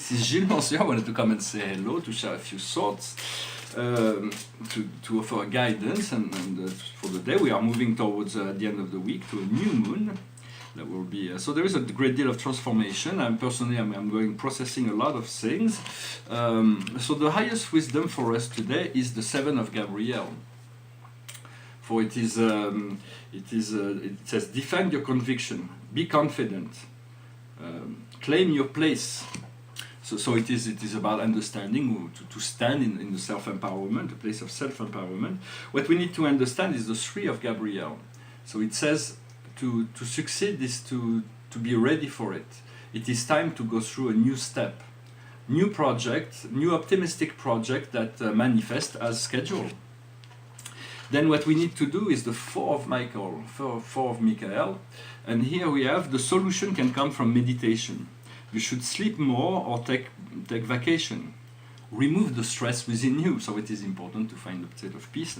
This is Gilles Mancier. I wanted to come and say hello, to share a few thoughts, to offer guidance, and for the day we are moving towards the end of the week to a new moon. That will be so. There is a great deal of transformation. I'm going processing a lot of things. So the highest wisdom for us today is the 7 of Gabriel. For it says, defend your conviction, be confident, claim your place. So it is about understanding, to stand in the self-empowerment, the place of self-empowerment. What we need to understand is the 3 of Gabriel. So it says to succeed is to be ready for it. It is time to go through a new step, new project, new optimistic project that manifests as scheduled. Then what we need to do is the 4 of Michael, 4 of Michael, and here we have the solution can come from meditation. You should sleep more or take vacation. Remove the stress within you. So it is important to find a state of peace.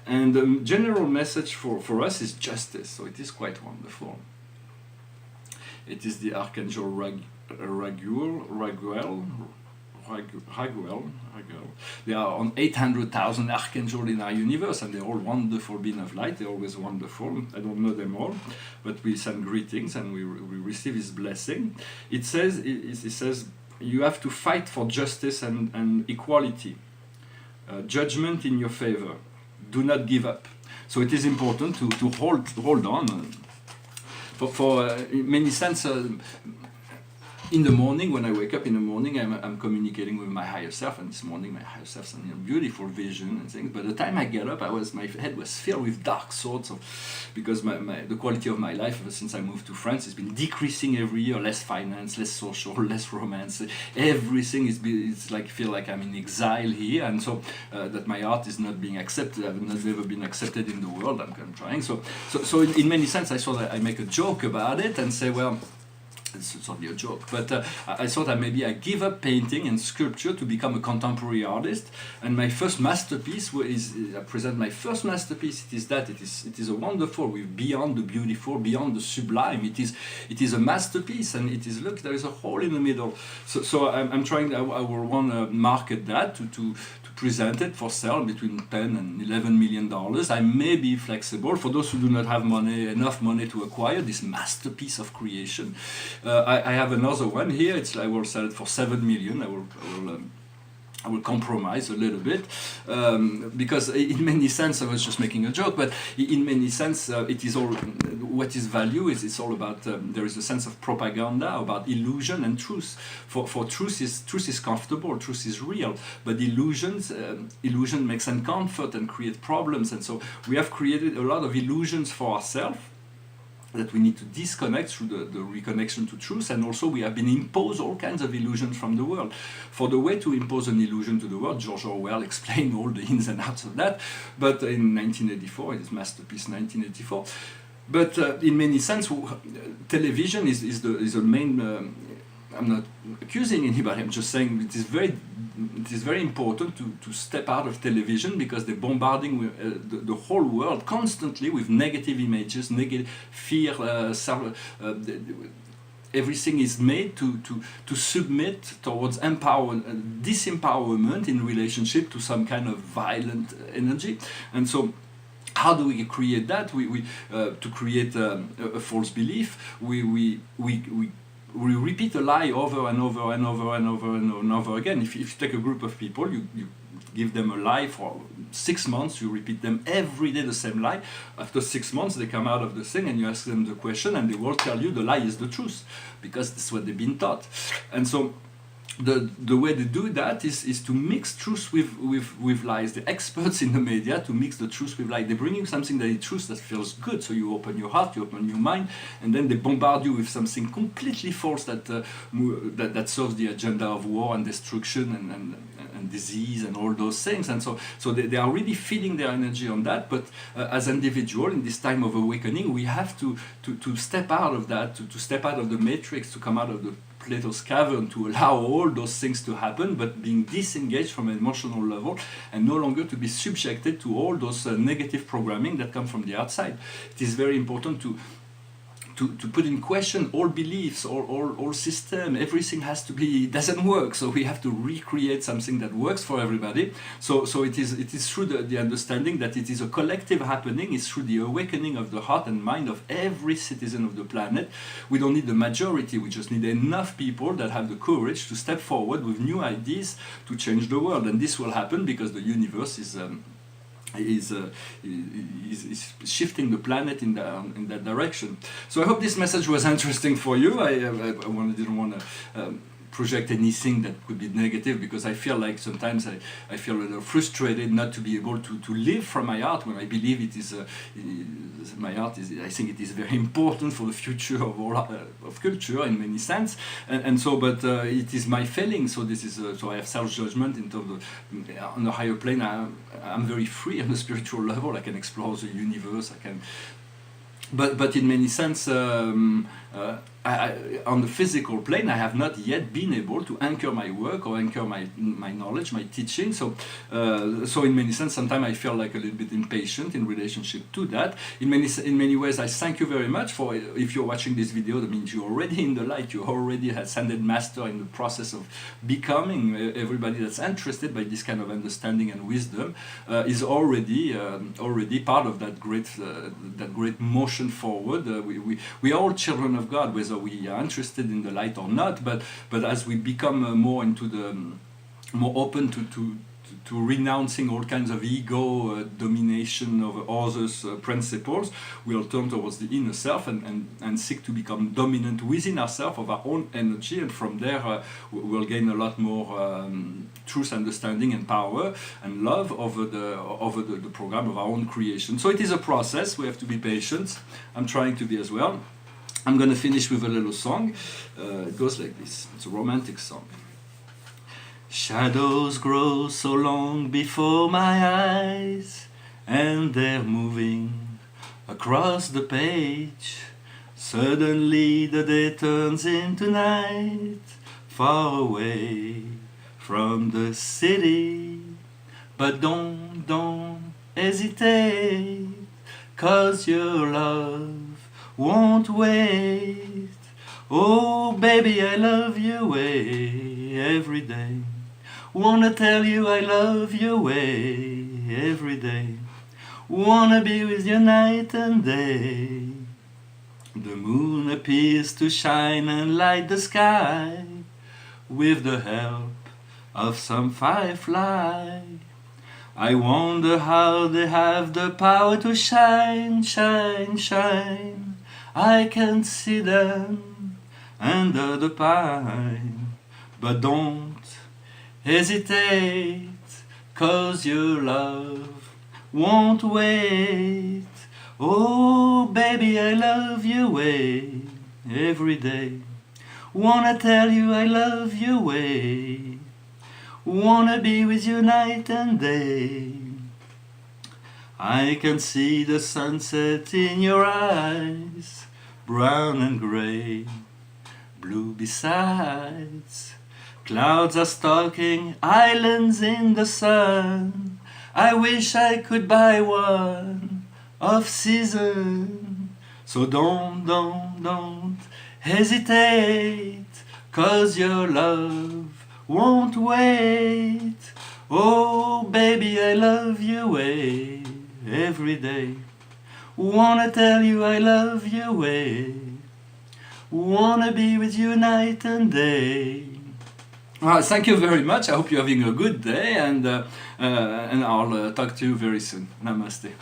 And the general message for us is justice. So it is quite wonderful. It is the Archangel Raguel. There are on 800,000 archangels in our universe, and they're all wonderful beings of light. They're always wonderful. I don't know them all, but we send greetings and we receive his blessing. It says you have to fight for justice and equality, judgment in your favor. Do not give up. So it is important to hold on. In many senses. In the morning, when I wake up in the morning, I'm communicating with my higher self, and this morning my higher self had a beautiful vision and things. But the time I get up, my head was filled with dark thoughts because the quality of my life ever since I moved to France has been decreasing every year. Less finance, less social, less romance. Everything it's like feel like I'm in exile here, and so that my art is not being accepted. I've never been accepted in the world. I'm trying. So in many sense, I thought I make a joke about it and say, well. It's only a joke, but I thought that maybe I give up painting and sculpture to become a contemporary artist. And my first masterpiece I present my first masterpiece. It is a wonderful, with beyond the beautiful, beyond the sublime. It is a masterpiece, and it is, look, there is a hole in the middle. So I'm trying. I will want to market that to present it for sale between $10 and $11 million. I may be flexible for those who do not have enough money to acquire this masterpiece of creation. I have another one here. I will sell it for $7 million. I will compromise a little bit because in many sense I was just making a joke, but in many sense it is all what is value is. It's all about there is a sense of propaganda about illusion and truth. For truth is comfortable, truth is real, but illusion makes uncomfort and create problems, and so we have created a lot of illusions for ourselves that we need to disconnect through the reconnection to truth. And also we have been imposed all kinds of illusions from the world. For the way to impose an illusion to the world, George Orwell explained all the ins and outs of that, but in 1984, his masterpiece 1984. But in many sense, television is the main. I'm not accusing anybody. I'm just saying it is very important to step out of television because they're bombarding the whole world constantly with negative images, negative fear. Everything is made to submit towards disempowerment in relationship to some kind of violent energy, and so. How do we create that? To create a false belief. We repeat a lie over and over and over and over and over again. If you take a group of people, you give them a lie for 6 months, you repeat them every day the same lie. After 6 months, they come out of the thing and you ask them the question and they will tell you the lie is the truth because that's what they've been taught. And so the way they do that is to mix truth with lies. The experts in the media to mix the truth with lies. They bring you something that is truth that feels good, so you open your heart, you open your mind, and then they bombard you with something completely false that serves the agenda of war and destruction and disease and all those things. And so they are really feeding their energy on that. But as individual in this time of awakening, we have to step out of that, to step out of the matrix, to come out of the Plato's cavern, to allow all those things to happen, but being disengaged from an emotional level and no longer to be subjected to all those negative programming that come from the outside. It is very important to to put in question all beliefs, all system, everything has to be, doesn't work, so we have to recreate something that works for everybody. So it is through the understanding that it is a collective happening, it's through the awakening of the heart and mind of every citizen of the planet. We don't need the majority, we just need enough people that have the courage to step forward with new ideas to change the world, and this will happen because the universe is shifting the planet in that direction. So I hope this message was interesting for you. I didn't want to project anything that could be negative, because I feel like sometimes I feel a little frustrated not to be able to live from my art when I believe it is my art is, I think it is very important for the future of all of culture in many sense, and so, but it is my failing. So this is so I have self-judgment in terms of on a higher plane. I'm very free on a spiritual level. I can explore the universe. I can. But in many sense, on the physical plane, I have not yet been able to anchor my work or anchor my knowledge, my teaching. So in many sense, sometimes I feel like a little bit impatient in relationship to that. In many ways, I thank you very much for, if you're watching this video, that means you're already in the light. You already have ascended master in the process of becoming. Everybody that's interested by this kind of understanding and wisdom is already part of that great motion forward. We are all children of God, whether we are interested in the light or not, but as we become more into the more open to renouncing all kinds of ego domination of others' principles, we'll turn towards the inner self and seek to become dominant within ourselves of our own energy, and from there we'll gain a lot more truth, understanding and power and love over the program of our own creation. So it is a process. We have to be patient. I'm trying to be as well. I'm going to finish with a little song. It goes like this. It's a romantic song. Shadows grow so long before my eyes, and they're moving across the page. Suddenly the day turns into night, far away from the city. But don't hesitate, 'cause your love won't wait. Oh baby, I love your way every day. Wanna tell you I love your way every day. Wanna be with you night and day. The moon appears to shine and light the sky with the help of some firefly. I wonder how they have the power to shine, shine, shine. I can see them under the pine. But don't hesitate, 'cause your love won't wait. Oh baby, I love your way every day. Wanna tell you I love your way. Wanna be with you night and day. I can see the sunset in your eyes, brown and gray, blue besides. Clouds are stalking islands in the sun. I wish I could buy one off season. So don't hesitate, 'cause your love won't wait. Oh baby, I love your way every day. Wanna tell you I love your way. Wanna be with you night and day. Thank you very much. I hope you're having a good day, and I'll talk to you very soon. Namaste.